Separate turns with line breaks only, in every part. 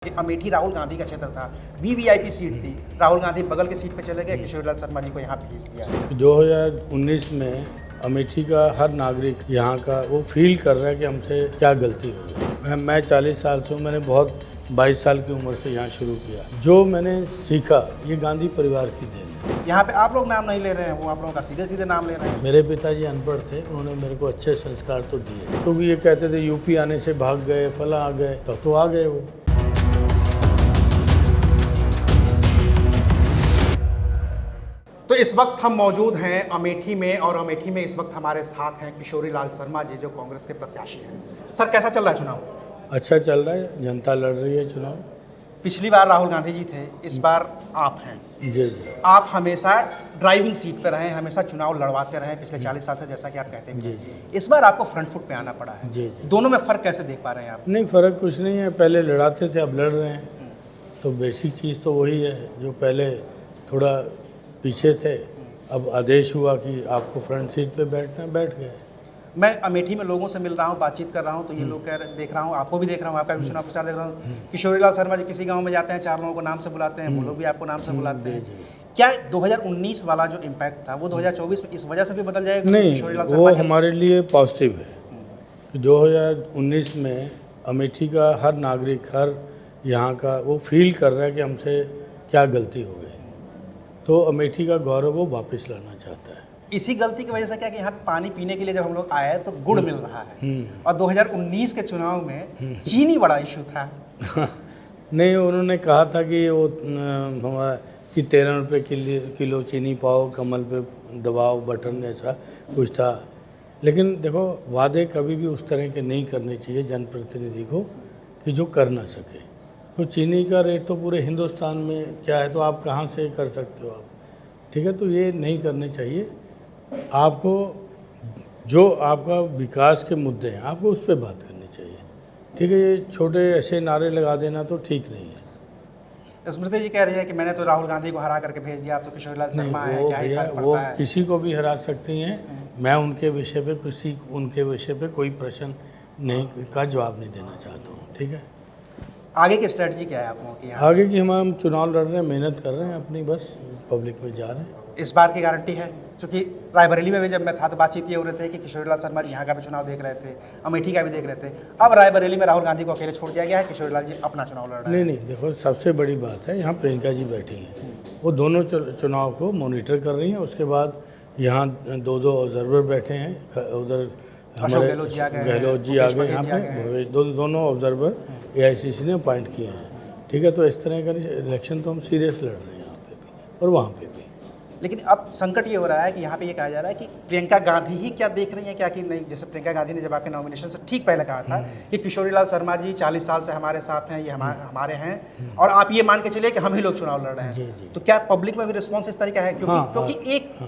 कि अमेठी राहुल गांधी का क्षेत्र था, वीवीआईपी सीट थी। राहुल गांधी बगल की सीट पे चले गए, किशोरीलाल शर्मा जी को यहाँ भेज दिया।
2019 में अमेठी का हर नागरिक यहाँ का वो फील कर रहा है कि हमसे क्या गलती हो गई। मैं 40 साल से हूँ, मैंने बहुत 22 साल की उम्र से यहाँ शुरू किया। जो मैंने सीखा ये गांधी परिवार की देन है।
यहाँ पे आप लोग नाम नहीं ले रहे हैं, वो आप लोगों का सीधे सीधे नाम ले रहे हैं।
मेरे पिताजी अनपढ़ थे, उन्होंने मेरे को अच्छे संस्कार तो दिए, क्योंकि ये कहते थे यूपी आने से भाग गए, फला आ गए, तब तो आ गए वो।
तो इस वक्त हम मौजूद हैं अमेठी में, और अमेठी में इस वक्त हमारे साथ हैं किशोरीलाल शर्मा जी, जो कांग्रेस के प्रत्याशी हैं। सर, कैसा चल रहा है चुनाव?
अच्छा चल रहा है, जनता लड़ रही है चुनाव।
पिछली बार राहुल गांधी जी थे, इस बार आप हैं।
जी जी
आप हमेशा ड्राइविंग सीट पे रहे, हमेशा चुनाव लड़वाते रहे पिछले 40 साल से, जैसा कि आप कहते हैं।
जी।
इस बार आपको फ्रंट फुट पे आना पड़ा है।
जी जी।
दोनों में फर्क कैसे देख पा रहे हैं आप?
नहीं, फ़र्क कुछ नहीं है। पहले लड़ाते थे, अब लड़ रहे हैं। तो बेसिक चीज़ तो वही है, जो पहले थोड़ा पीछे थे, अब आदेश हुआ कि आपको फ्रंट सीट पे बैठना है, बैठ गए।
मैं अमेठी में लोगों से मिल रहा हूँ, बातचीत कर रहा हूँ, तो ये लोग देख रहा हूँ, आपको भी देख रहा हूँ, आपका भी चुनाव प्रचार देख रहा हूँ। किशोरीलाल शर्मा जी किसी गांव में जाते हैं, 4 लोगों को नाम से बुलाते हैं, वो लोग भी आपको नाम से बुलाते हैं। क्या 2019 वाला जो इम्पैक्ट था वो 2024 में इस वजह से भी बदल जाएगा?
नहीं,
किशोरीलाल
वो
शर्मा जी
हमारे लिए पॉजिटिव है कि 2019 में अमेठी का हर नागरिक, हर यहाँ का वो फील कर रहा है कि हमसे क्या गलती हो गई। तो अमेठी का गौरव वो वापस लाना चाहता है।
इसी गलती की वजह से क्या कि यहाँ पानी पीने के लिए जब हम लोग आए तो गुड़ मिल रहा है, और 2019 के चुनाव में चीनी बड़ा इशू था।
नहीं, उन्होंने कहा था कि वो हमारा कि 13 रुपये किलो चीनी पाओ, कमल पे दबाओ बटन, ऐसा कुछ था। लेकिन देखो, वादे कभी भी उस तरह के नहीं करने चाहिए जनप्रतिनिधि को कि जो कर ना सके। तो चीनी का रेट तो पूरे हिंदुस्तान में क्या है, तो आप कहाँ से कर सकते हो आप? ठीक है, तो ये नहीं करने चाहिए। आपको जो आपका विकास के मुद्दे हैं, आपको उस पर बात करनी चाहिए। ठीक है, ये छोटे ऐसे नारे लगा देना तो ठीक नहीं है।
स्मृति जी कह रही है कि मैंने तो राहुल गांधी को हरा करके भेज दिया, आप तो किशोरीलाल शर्मा है, क्या ही
भैया,
फर्क
वो
पड़ता है?
किसी को भी हरा सकती हैं। मैं उनके विषय पे कोई प्रश्न नहीं का जवाब नहीं देना चाहता हूँ। ठीक है,
आगे की स्ट्रेटजी क्या है आप लोगों की यहाँ?
आगे की हम चुनाव लड़ रहे हैं, मेहनत कर रहे हैं अपनी, बस पब्लिक में जा रहे हैं।
इस बार की गारंटी है? क्योंकि रायबरेली में भी जब मैं था तो बातचीत ये हो रहे थे कि किशोरीलाल शर्मा जी यहाँ का भी चुनाव देख रहे थे, अमेठी का भी देख रहे थे। अब रायबरेली में राहुल गांधी को अकेले छोड़ दिया गया है, किशोरीलाल जी अपना चुनाव लड़ रहे हैं।
नहीं, देखो, सबसे बड़ी बात है यहाँ प्रियंका जी बैठी हैं, वो दोनों चुनाव को मॉनिटर कर रही हैं। उसके बाद यहाँ 2 ऑब्जर्वर बैठे हैं, उधर हमारे
गहलोत जी आ गए
यहाँ पे दोनों ऑब्जर्वर AICC ने अपॉइंट किए हैं। ठीक है, तो इस तरह का इलेक्शन तो हम सीरियस लड़ रहे हैं यहाँ पे भी और वहाँ पे भी।
लेकिन अब संकट ये हो रहा है कि यहाँ पे ये कहा जा रहा है कि प्रियंका गांधी ही क्या देख रही हैं, क्या कि नहीं? जैसे प्रियंका गांधी ने जब आपके नॉमिनेशन से ठीक पहले कहा था कि किशोरीलाल शर्मा जी 40 साल से हमारे साथ हैं, ये हमारे हैं, और आप ये मान के चलिए कि हम ही लोग चुनाव लड़ रहे हैं।
जी।
तो क्या पब्लिक में भी रिस्पॉन्स इस तरीका है? क्योंकि
हाँ।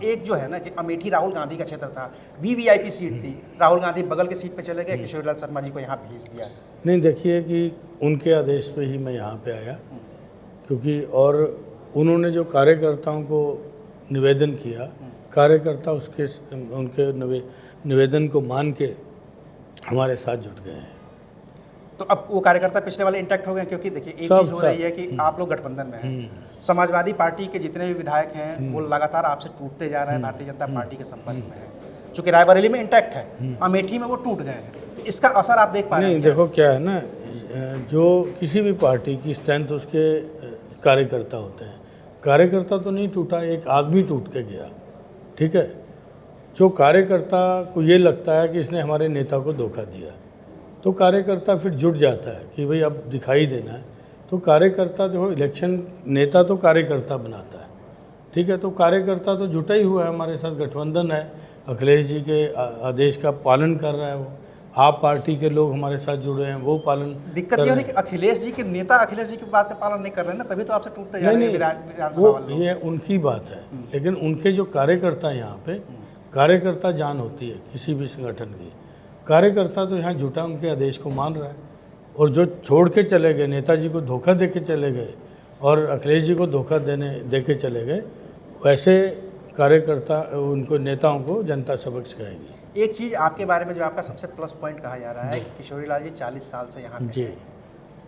एक जो है ना कि अमेठी राहुल गांधी का क्षेत्र था, वीवीआईपी सीट थी। राहुल गांधी बगल की सीट पे चले गए, किशोरीलाल शर्मा जी को यहाँ भेज दिया।
नहीं, देखिए कि उनके आदेश पे ही मैं यहाँ पे आया, क्योंकि और उन्होंने जो कार्यकर्ताओं को निवेदन किया, कार्यकर्ता उनके निवेदन को मान के हमारे साथ जुट गए हैं।
तो अब वो कार्यकर्ता पिछले वाले इंटैक्ट हो गए? क्योंकि देखिए, एक चीज़ हो रही है कि आप लोग गठबंधन में हैं, समाजवादी पार्टी के जितने भी विधायक हैं वो लगातार आपसे टूटते जा रहे हैं, भारतीय जनता पार्टी के संपर्क में है। चूंकि रायबरेली में इंटैक्ट है, अमेठी में वो टूट गए हैं, तो इसका असर आप देख पा रहे हैं?
नहीं, देखो क्या है ना, जो किसी भी पार्टी की स्ट्रेंथ उसके कार्यकर्ता होते हैं। कार्यकर्ता तो नहीं टूटा, एक आदमी टूट के गया। ठीक है, जो कार्यकर्ता को ये लगता है कि इसने हमारे नेता को धोखा दिया, तो कार्यकर्ता फिर जुट जाता है कि भाई अब दिखाई देना है। तो कार्यकर्ता जो इलेक्शन, नेता तो कार्यकर्ता बनाता है। ठीक है, तो कार्यकर्ता तो जुटा ही हुआ है हमारे साथ, गठबंधन है, अखिलेश जी के आदेश का पालन कर रहा है वो। आप पार्टी के लोग हमारे साथ जुड़े हैं, वो पालन।
दिक्कत ये हो रही है कि अखिलेश जी के नेता अखिलेश जी की बात का पालन नहीं कर रहे हैं ना, तभी तो आपसे टूटते जा रहे हैं विधानसभा वाले लोग।
ये उनकी बात है, लेकिन उनके जो कार्यकर्ता यहाँ पे, कार्यकर्ता जान होती है किसी भी संगठन की। कार्यकर्ता तो यहाँ जुटा, उनके आदेश को मान रहा है। और जो छोड़ के चले गए, नेताजी को धोखा दे के चले गए और अखिलेश जी को धोखा दे के चले गए, वैसे कार्यकर्ता उनको, नेताओं को जनता सबक सिखाएगी।
एक चीज़ आपके बारे में जो आपका सबसे प्लस पॉइंट कहा जा रहा है कि किशोरीलाल जी 40 साल से यहाँ पे
जी।
हैं।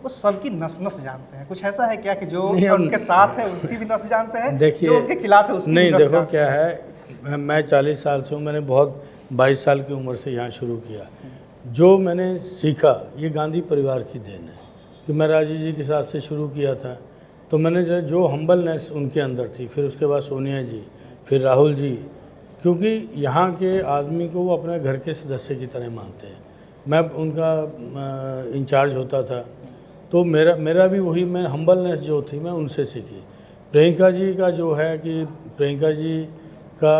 वो सबकी नस नस जानते हैं, कुछ ऐसा है क्या कि जो
नहीं, हम-
उनके साथ है उसकी भी नस जानते हैं,
देखिए,
जो उनके खिलाफ है उसकी
नहीं
भी नस
देखो
जानते
क्या है, मैं 40 साल से हूँ, मैंने बहुत 22 साल की उम्र से यहाँ शुरू किया। जो मैंने सीखा ये गांधी परिवार की देन है कि मैं राजीव जी के साथ से शुरू किया था, तो मैंने जो हम्बलनेस उनके अंदर थी, फिर उसके बाद सोनिया जी, फिर राहुल जी, क्योंकि यहाँ के आदमी को वो अपने घर के सदस्य की तरह मानते हैं। मैं उनका इंचार्ज होता था, तो मेरा भी वही, मैं हम्बलनेस जो थी मैं उनसे सीखी। प्रियंका जी का जो है कि प्रियंका जी का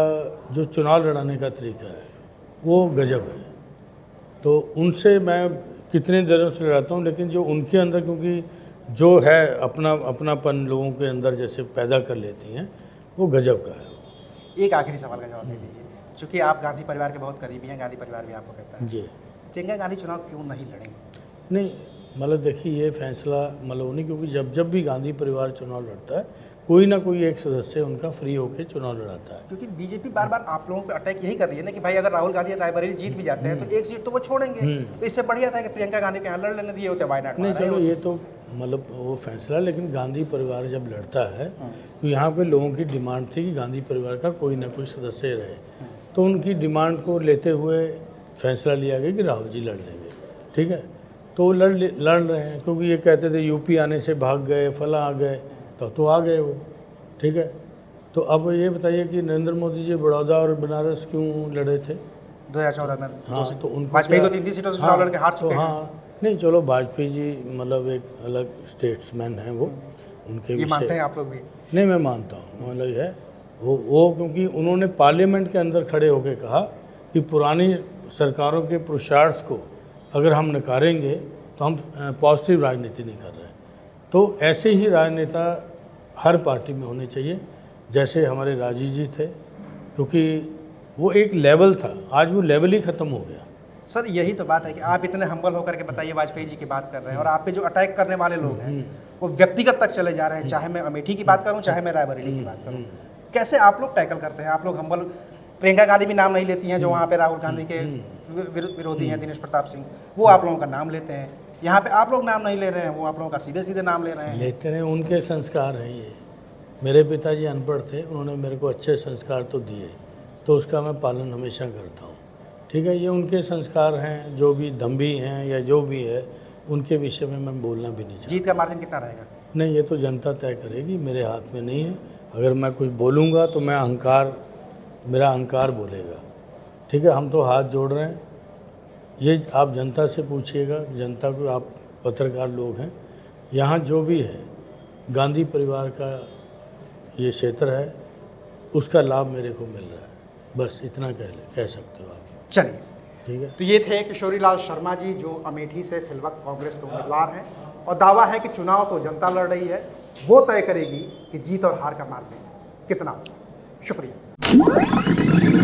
जो चुनाव लड़ाने का तरीका है वो गजब है, तो उनसे मैं कितने दिनों से लड़ाता हूँ, लेकिन जो उनके अंदर, क्योंकि जो है अपनापन लोगों के अंदर जैसे पैदा कर लेती हैं, वो गजब का है।
एक आखिरी सवाल का जवाब दे दीजिए, चूंकि आप गांधी परिवार के बहुत करीबी हैं, गांधी परिवार भी आपको कहता है,
जी,
प्रियंका गांधी चुनाव क्यों नहीं लड़ेंगे?
नहीं मतलब देखिए ये फैसला मतलब नहीं, क्योंकि जब भी गांधी परिवार चुनाव लड़ता है कोई ना कोई एक सदस्य उनका फ्री होकर चुनाव लड़ाता है।
क्योंकि बीजेपी बार बार आप लोगों पे अटैक यही कर रही है ना कि भाई अगर राहुल गांधी रायबरेली जीत भी जाते हैं तो एक सीट तो वो छोड़ेंगे, तो इससे बढ़िया था कि प्रियंका गांधी के यहाँ लड़ लेने दिए होते, वायनाड
नहीं चलो ये तो मतलब वो फैसला, लेकिन गांधी परिवार जब लड़ता है तो यहाँ पे लोगों की डिमांड थी कि गांधी परिवार का कोई ना कोई सदस्य रहे, तो उनकी डिमांड को लेते हुए फैसला लिया गया कि राहुल जी लड़ लेंगे, ठीक है। तो वो लड़ रहे हैं, क्योंकि ये कहते थे यूपी आने से भाग गए, फला आ गए, तो आ गए वो, ठीक है। तो अब ये बताइए कि नरेंद्र मोदी जी बड़ौदा और बनारस क्यों लड़े थे
2014 में?
हाँ, तो उनको
वाजपेयी तो
क्या-
3 सीटों से
हाँ,
चुनाव लड़के हार
तो
चुके हैं।
हाँ नहीं चलो, वाजपेयी जी मतलब एक अलग स्टेट्समैन हैं वो, उनके
ये मानते
विषय
हैं आप लोग भी?
नहीं मैं मानता हूँ, मतलब ये है वो क्योंकि उन्होंने पार्लियामेंट के अंदर खड़े होकर कहा कि पुरानी सरकारों के पुरुषार्थ को अगर हम नकारेंगे तो हम पॉजिटिव राजनीति नहीं कर रहे। तो ऐसे ही राजनेता हर पार्टी में होने चाहिए, जैसे हमारे राजीव जी थे, क्योंकि वो एक लेवल था, आज वो लेवल ही ख़त्म हो गया।
सर यही तो बात है कि आप इतने हम्बल होकर के बताइए वाजपेयी जी की बात कर रहे हैं और आप पे जो अटैक करने वाले लोग हैं वो व्यक्तिगत तक चले जा रहे हैं, चाहे मैं अमेठी की बात करूं चाहे मैं रायबरेली की बात करूं। कैसे आप लोग टैकल करते हैं? आप लोग हम्बल, प्रियंका गांधी भी नाम नहीं लेती हैं जो वहाँ पे राहुल गांधी के विरोधी हैं, दिनेश प्रताप सिंह, वो आप लोगों का नाम लेते हैं। यहाँ पे आप लोग नाम नहीं ले रहे हैं, वो आप लोगों का सीधे सीधे नाम ले रहे हैं।
लेते हैं, उनके संस्कार हैं ये। मेरे पिताजी अनपढ़ थे, उन्होंने मेरे को अच्छे संस्कार तो दिए, तो उसका मैं पालन हमेशा करता हूँ, ठीक है। ये उनके संस्कार हैं, जो भी दम्भी हैं या जो भी है उनके विषय में मैं बोलना भी नहीं चाहता।
जीत का मार्जिन कितना रहेगा?
नहीं, ये तो जनता तय करेगी, मेरे हाथ में नहीं है। अगर मैं कुछ बोलूँगा तो मेरा अहंकार बोलेगा, ठीक है। हम तो हाथ जोड़ रहे हैं, ये आप जनता से पूछिएगा, जनता को, आप पत्रकार लोग हैं, यहाँ जो भी है गांधी परिवार का ये क्षेत्र है, उसका लाभ मेरे को मिल रहा है, बस इतना कह सकते हो आप।
चलिए
ठीक है।
तो ये थे किशोरीलाल शर्मा जी, जो अमेठी से फिलवक्त कांग्रेस के उम्मीदवार हैं और दावा है कि चुनाव तो जनता लड़ रही है, वो तय करेगी कि जीत और हार का मार्जिन कितना होगा। शुक्रिया।